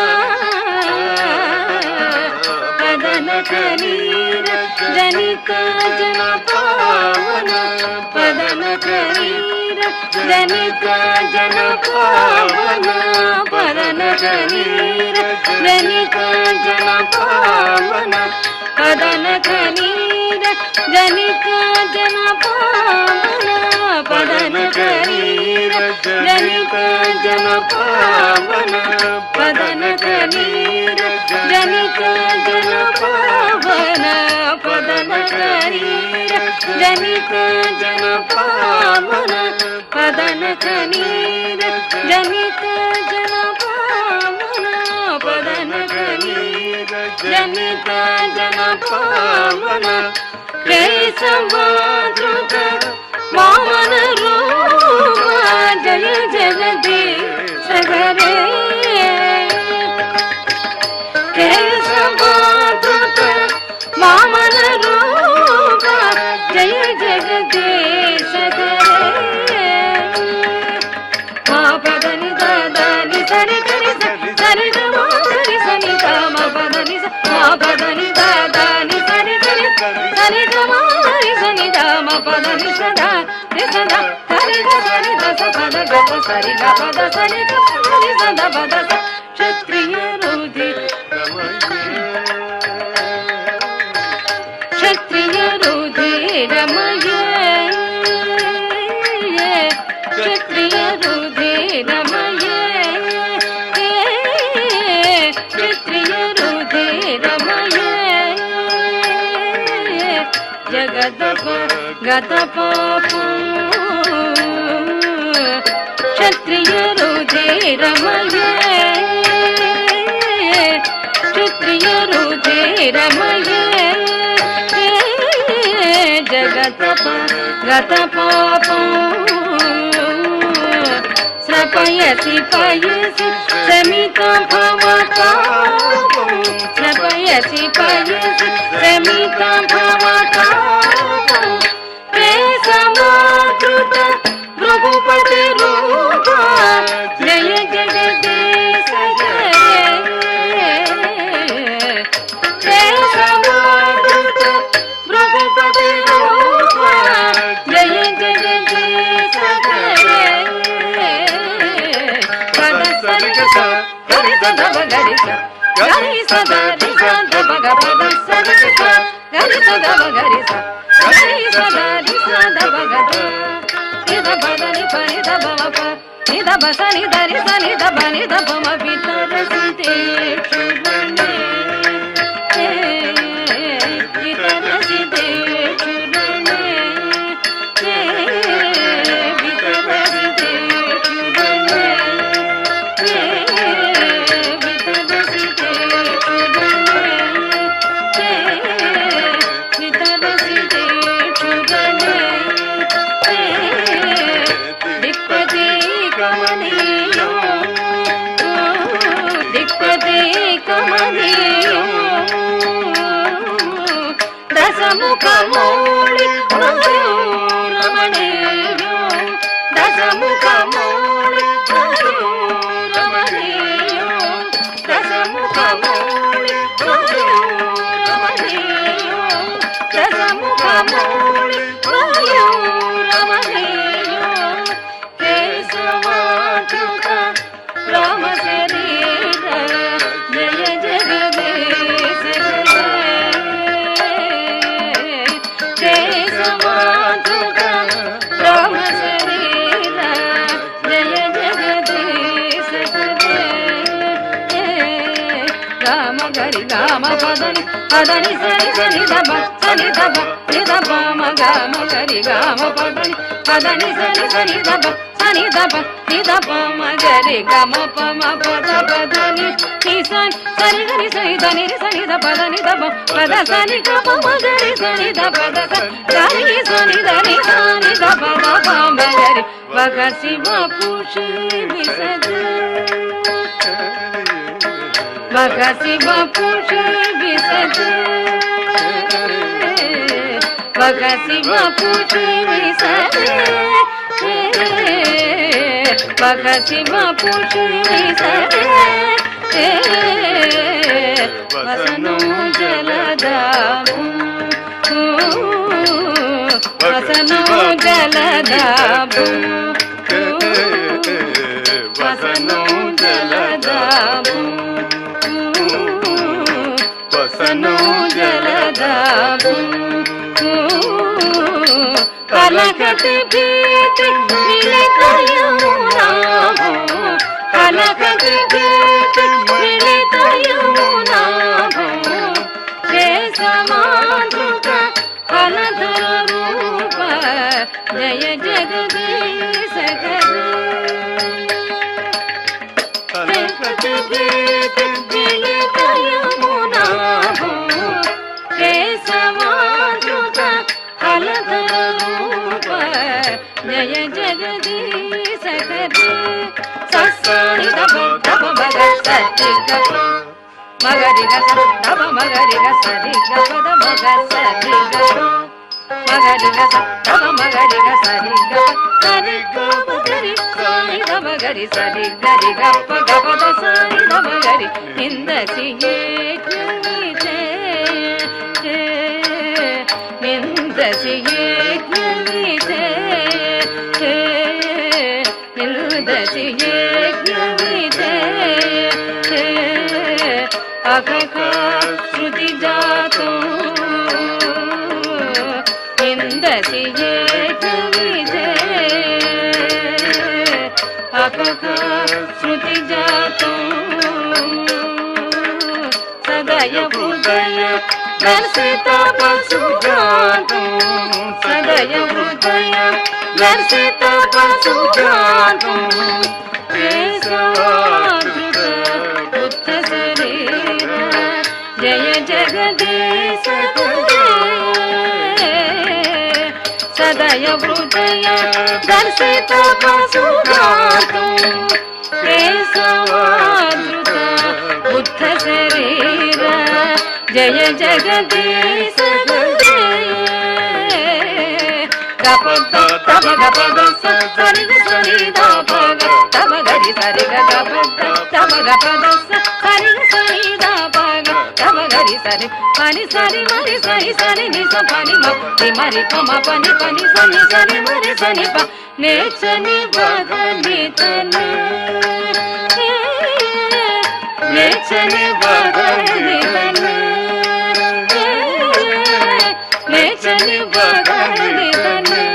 पदन करीर जनित जन पावन पदन करीर जनित जन पावन पदन करीर जनित जन पावन पदन करीर जनित जन पावन पदन करीर जनित जन पावन पदन करीर जनित जन पावन पदन करीर जनित जन पावन पदन करीर जनित जन पावन पदन करीर जनित जन पावन केशवाद्रुत वामन रूप जय जगदीश हरे केशवाद्रुत वामन रूप जय जगदीश हरे मा पदनि ददनि పద ని సదా ని సదా సరి గ సరి ద స పద గ ప సరి గ పద సరి గ ని సదా పద స క్షత్రియ రుధి క్షత్రియ రుధిరమయ క్షత్రియ రుధిరమయ క్షత్రియ రుధిరమయ జగదప గత పాప క్షత్రియ రుధిరమయ క్షత్రియ రుధిరమయ జగతప గత పాప స్రపయసి పయసి సమిత భవతాపం స్రపయసి పయసి సమిత భవతాపం ప్రేసమాతృత భృగుపతి రూప జయ జగదీశ జయ ప్రేసమాతృత భృగుపతి రూప జయ జగదీశ జయ పద సరి గ గరి సద గరి స గరి సద రి సద భగ పద సరి గ గరి సద గరి స గరి సద రి సద భగ నిద పద ని పని ద భవ ప నిద బస ని ద రి స ని ద బ ని ద ప మ వితర సితే చురనే వితర సితే చురనే వితర సితే చురనే వితర సితే చురనే వితర సితే చురనే దిక్పతి కమనీయం దిక్పతి కమనీయం దశముఖ మౌళి రమణీయం దశముఖ మౌళి రమణీయం దశముఖ మౌళి రమణీయం దశముఖ మౌళి రమణీయం కేశవాకృత రామ శరీర జయ జగదీశ కేశవాకృత రామ శరీర జయ జగదీశ రామ గరి రామ పదని పదని సరి సరి దబ సరి దబ ని దబ మగ మగరి రామ పదని పదని సరి సరి దబ సని దబ ని దబ మగరి గమ పమ పద పదని ని సని సరి గరి సరి దని రి సని ద పదని దబ పద సని గమ మగరి సని ద పద సని సని దని సని దబ దబ మగరి వగ Shiva pussy విసద వగ Shiva pussy విసద వగ Shiva pussy విసద వగ Shiva pussy విసద వసనో జలదాము వసనో జలదాము వసనో జలదాము వసనో జలదాము కలకతి భీతి మిలితయునాము కలకతి భీతి మిలితయునాము కేశమాధృత ఫలధర రూప జయ జగదీశ కలకతి భీతి మిలితయునాము కేశమాధృత ఫలధర రూప జయ జగదీశ సస్సాని దబ దబ మగ సరి గ మగరి గ దబ మగరి గ సరి గ పద మగ సరి గ మగరి గ దబ మగరి గ సరి గ సరి గ మగరి సాయి దబ గరి సరి గరి గ ప గ పద సాయి దబ గరి నిందసి నిందసి యజ్ఞ విజయ అఖక శృతి జాతో ఇందసి యజ్ఞ విజయ అఖక శృతి జాతో సదయ హృదయ దర్శిత పశుఘాతం సదయ హృదయ దర్శిత పశుఘాతం కేశవాధృత బుద్ధ శరీర జయ జగదీశ సదయ హృదయ దర్శిత పశుఘాతం కేశవాధృత బుద్ధ శరీర జయ జగదీశ గపద తమ గపద సరి సరి దాపగ తమ గరి సరి గపద తమ గపద సరి సరి దాపగ తమ గరి సరి పని సరి మరి సరి సరి ని స పని మరి పమ పని పని సని సరి మరి సని ప నేచని బగని తనే నేచని బగని తనే నేచని బగని తనే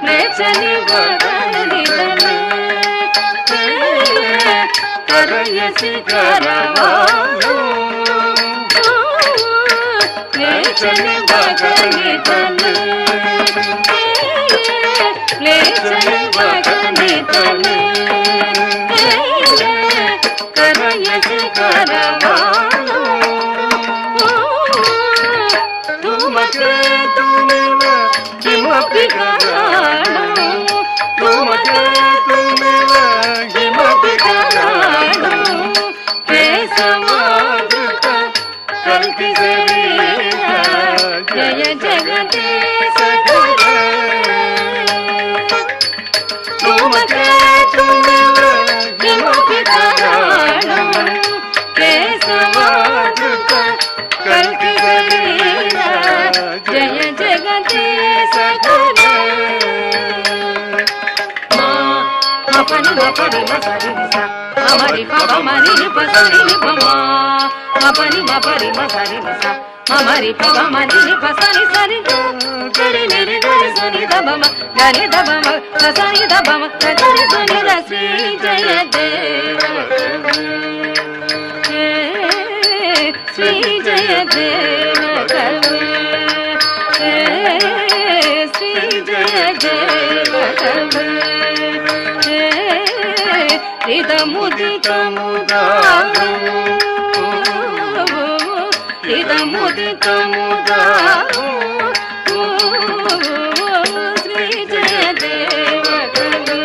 నేచని బగని తనే కరయసి కరవాణు నేచని బగని తనే నేచని బగని తనే కరయసి కరవాణు తుమకే తుమివ కిమపి కరాణు తుమకే తుమివ కిమపి కరాణు కేశవాధృత కల్కి శరీర జయ జగదీశ తుమకే తుమివ కిమపి కరాణు కేశవాధృత కల్కి శరీర జయ జగదీశ పని పని మసరి మమరి పమ మరి పసరి పమ మపని మపరి మసరి మమరి పమ మరి పసరి సరి గరి నిరి గరి సని దబమ గరి దబమ సని దబమ గరి సని శ్రీ జయ దేవ శ్రీ జయ దేవ కవి శ్రీ జయ దేవ కవి ఇదముదితముదారు ఇదముదితముదారు శ్రీ జయ దేవ కవి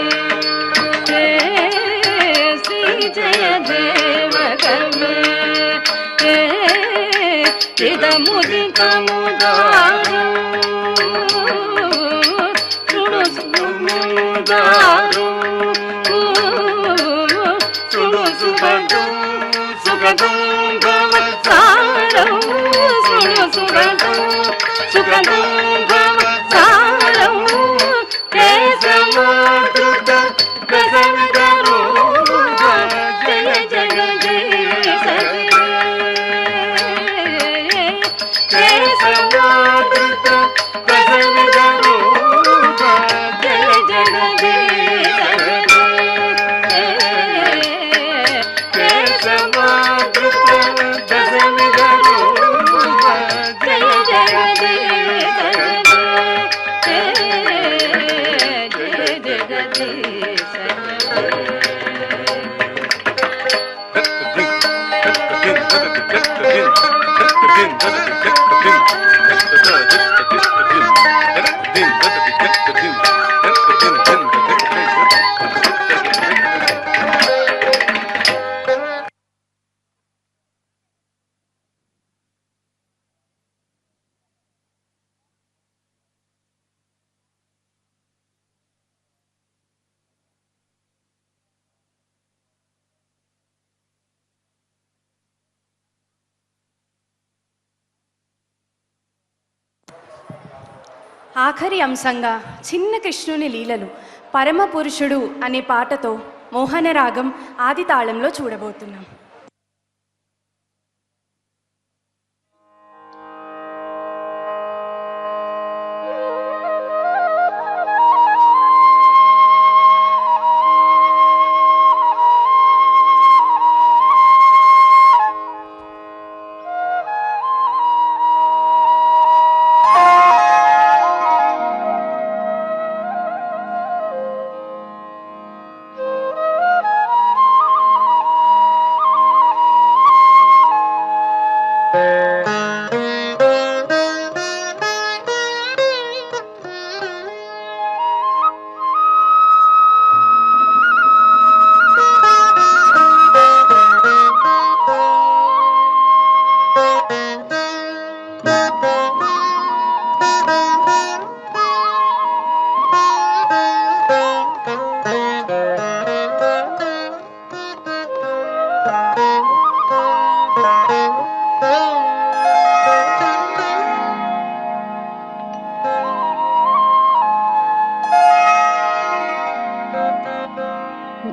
శ్రీ జయ దేవ కవి ఇదముదితముదారు శృణు సుముదారు సుఖదం భవసారం శృణు సుఖదం సుఖదం భవసారం కేశవాధృత ప్రసన్నదరో జయ జగదీశ కేశవాధృత ప్రసన్నదరో జయ జగదీశ ఆఖరి అంశంగా చిన్న కృష్ణుని లీలలు పరమపురుషుడు అనే పాటతో మోహన రాగం ఆది తాళంలో చూడబోతున్నాం.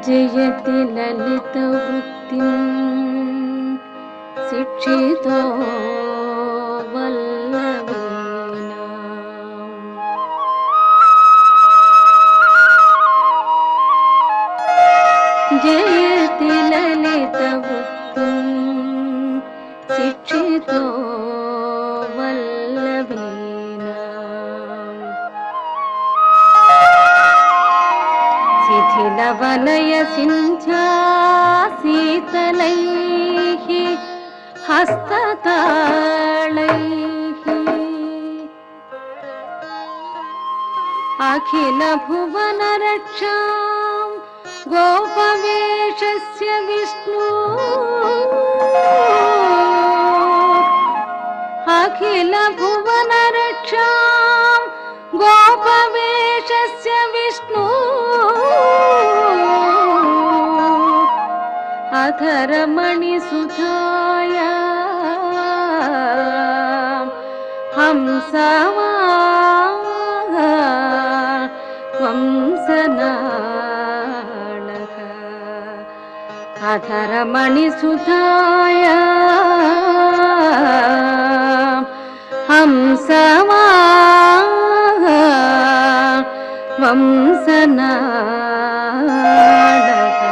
जयति ललितवृत्तिं शिक्षितो वल्लवीना जयति ललितवृत्तिं शिक्षितो वल्लवीना शिथिलवलय सिञ्चासीतलैः हस्ततालैः अखिलभुवनरक्षां गोपवेशस्य विष्णु अखिलभुवनरक्षां गोपवेशस्य विष्णु अधरमणिसुधाया हंसवा वंसनाणः अधरमणिसुधाया हंसवा वंसनाणः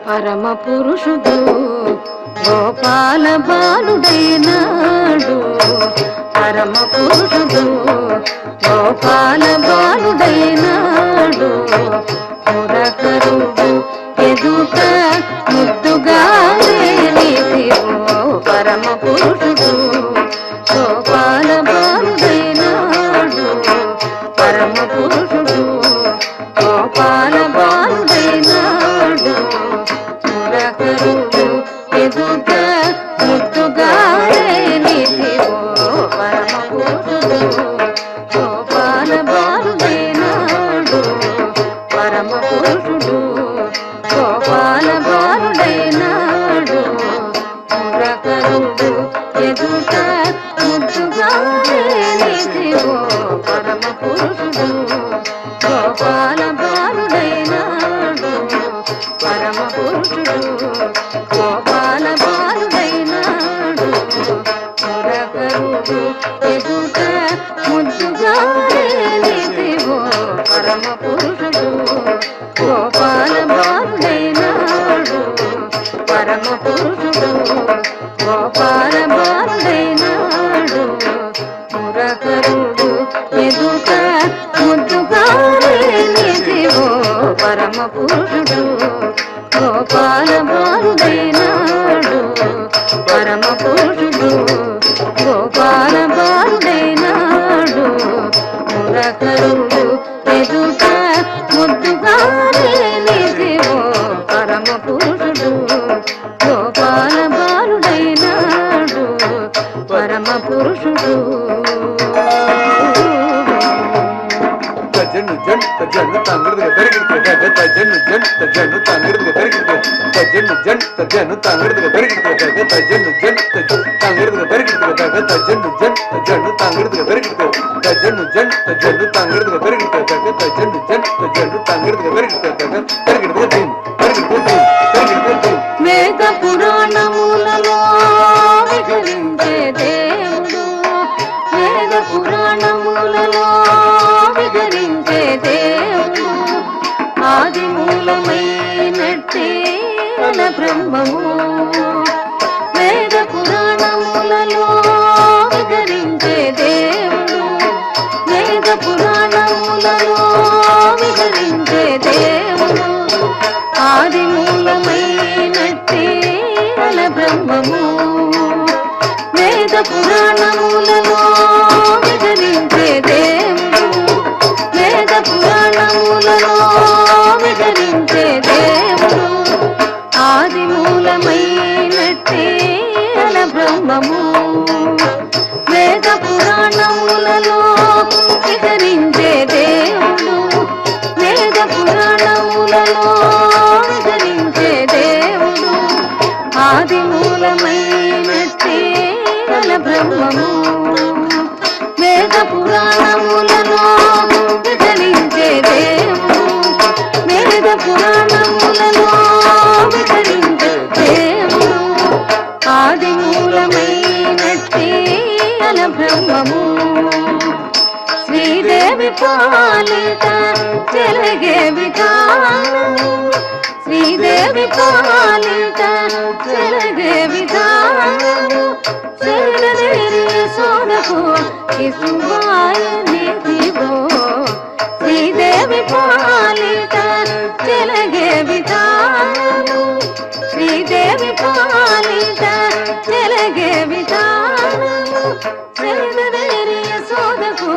పరమ పురుషుడు గోపాల బాలుడైనాడు పరమ పురుషుడు గోపాల బాలుడైనాడు పురకరుడు ఎదుట ముద్దుగా రీతివో పరమ పురుషుడు గోపాల బాలుడైనాడు పరమ పురుషుడు గోపాల బాలుడైనాడు పురకరుడు ఎదుట ముద్దుగా రీతివో పరమ పురుషుడు గోపాల బాలుడైనాడు పరమ పురుషుడు గోపాల బాలుడైనాడు పురకరుడు ఎదుట ముద్దుగా రీతివో పరమ పురుషుడు గోపాల బాలుడైనాడు పరమ పురుషుడు గోపాల బాలుడైనాడు పురకరుడు ఎదుట ముద్దుగా రీతివో పరమ పురుషుడు గోపాల బాలుడైనాడు పరమ పురుషుడు గోపాల బాలుడైనాడు పురకరుడు ఎదుట ముద్దుగా రీతివో పరమ పురుషుడు గోపాల బాలుడైనాడు పరమ పురుషుడు గోపాల బాలుడైనాడు పురకరుడు ఎదుట ముద్దుగా రీతివో పరమ పురుషుడు గోపాల బాలుడైనాడు పరమ పురుషుడు తజను జన్ తజను తంగడుగా దరిగితే తగ తజను జన్ తజను తంగడుగా దరిగితే తజను జన్ తజను తంగడుగా దరిగితే తగ తజను జన్ తంగడుగా దరిగితే తగ తజను జన్ తజను తంగడుగా దరిగితే తజను జన్ తజను తంగడుగా దరిగితే తగ తజను జన్ తజను తంగడుగా దరిగితే తగ దరిగితే దీం దరిగితే దీం దరిగితే దీం వేద పురాణములలో విహరించే దేవుడు వేద పురాణములలో విహరించే దేవుడు ఆది మూలమైనట్టే బ్రహ్మము వేద పురాణములలో విహరించే దేవుడు వేద పురాణములలో విహరించే దేవుడు ఆది మూలమైనట్టే బ్రహ్మము వేద పురాణములలో విహరించే దేవుడు వేద పురాణములలో విహరించే దేవుడు ఆది మూలమైనట్టే బ్రహ్మము వేద పురాణములలో విహరించే దేవుడు వేద పురాణములలో విహరించే దేవుడు ఆది మూలమైనట్టే బ్రహ్మము వేద పురాణములలో విహరించే దేవుడు వేద పురాణములలో విహరించే దేవుడు ఆది మూలమైనట్టే బ్రహ్మము శ్రీదేవి పాలిత చెలగే విధానము శ్రీదేవి పాలిత చెలగే విధానము చెలదేరి సోదకు శిశువాయ నిధివో శ్రీదేవి పాలిత చెలగే విధానము శ్రీదేవి పాలిత చెలగే విధానము చెలదేరి సోదకు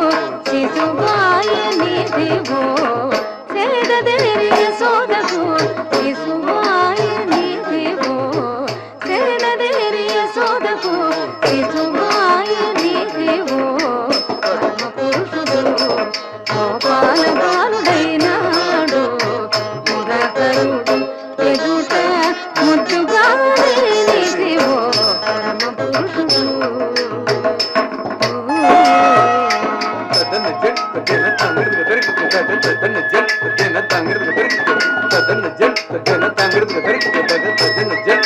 శిశువాయ నిధివో చెలదేరి సోదకు శిశువాయ నిధివో చెలదేరి సోదకు శిశువాయ నిధివో పరమ పురుషుడు గోపాల బాలుడైనాడు మురకరుడు ఎదుట ముద్దుగా నిధివో పరమ పురుషుడు తదన జన్ తదన తంగడుగా దరిగితే తగ తదన జన్ తదన తంగడుగా దరిగితే తదన జన్ తదన తంగడుగా దరిగితే తగ తదన జన్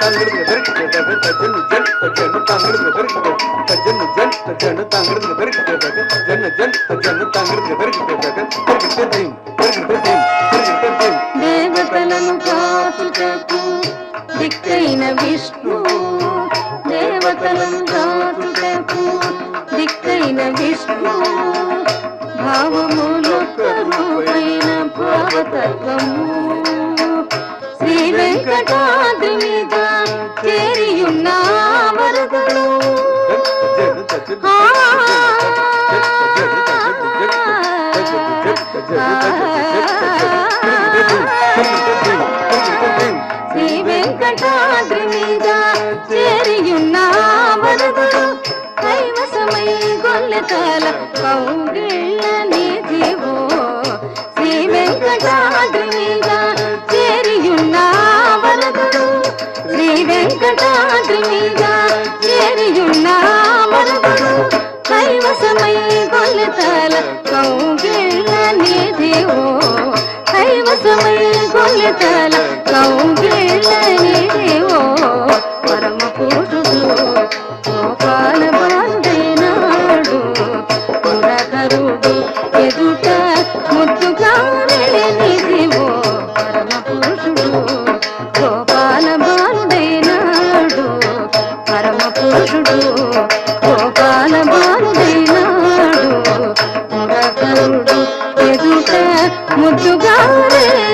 తంగడుగా దరిగితే తగ తదన జన్ తదన తంగడుగా దరిగితే తదన జన్ తదన తంగడుగా దరిగితే తగ తదన జన్ తదన తంగడుగా దరిగితే తగ దరిగితే దీం దరిగితే దీం దరిగితే దీం దేవతలను కాచుటకు దిక్కైన విష్ణు దేవతలను కాచుటకు దిక్కైన విష్ణు భావములొక్క రూపైన భావతత్వము శ్రీ వెంకటాద్రి మీద చేరియున్న వరదలు శ్రీ వెంకటాద్రి మీద చేరియున్న వరదలు కైవసమై గొల్లెతల కౌగిళ్ళ నిధివో శ్రీ వెంకటాద్రి మీద చేరియున్న వరదలు శ్రీ వెంకటాద్రి మీద చేరియున్న వరదలు కైవసమై గొల్లెతల కౌగిళ్ళ నిధివో కైవసమై గొల్లెతల కౌగిళ్ళ నిధివో పరమ పురుషుడు గోపాల బాలుడైనాడు మురకరుడు ఎదుట ముద్దుగా నిధివో పరమ పురుషుడు గోపాల బాలుడైనాడు పరమ పురుషుడు గోపాల బాలుడైనాడు మురకరుడు ఎదుట ముద్దుగా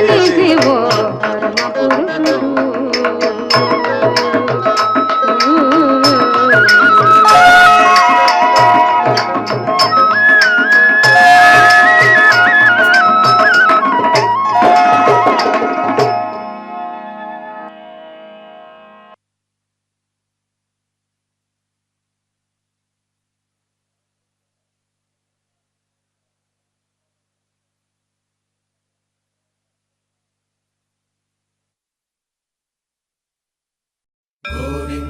నిధివో పరమ పురుషుడు గోవింద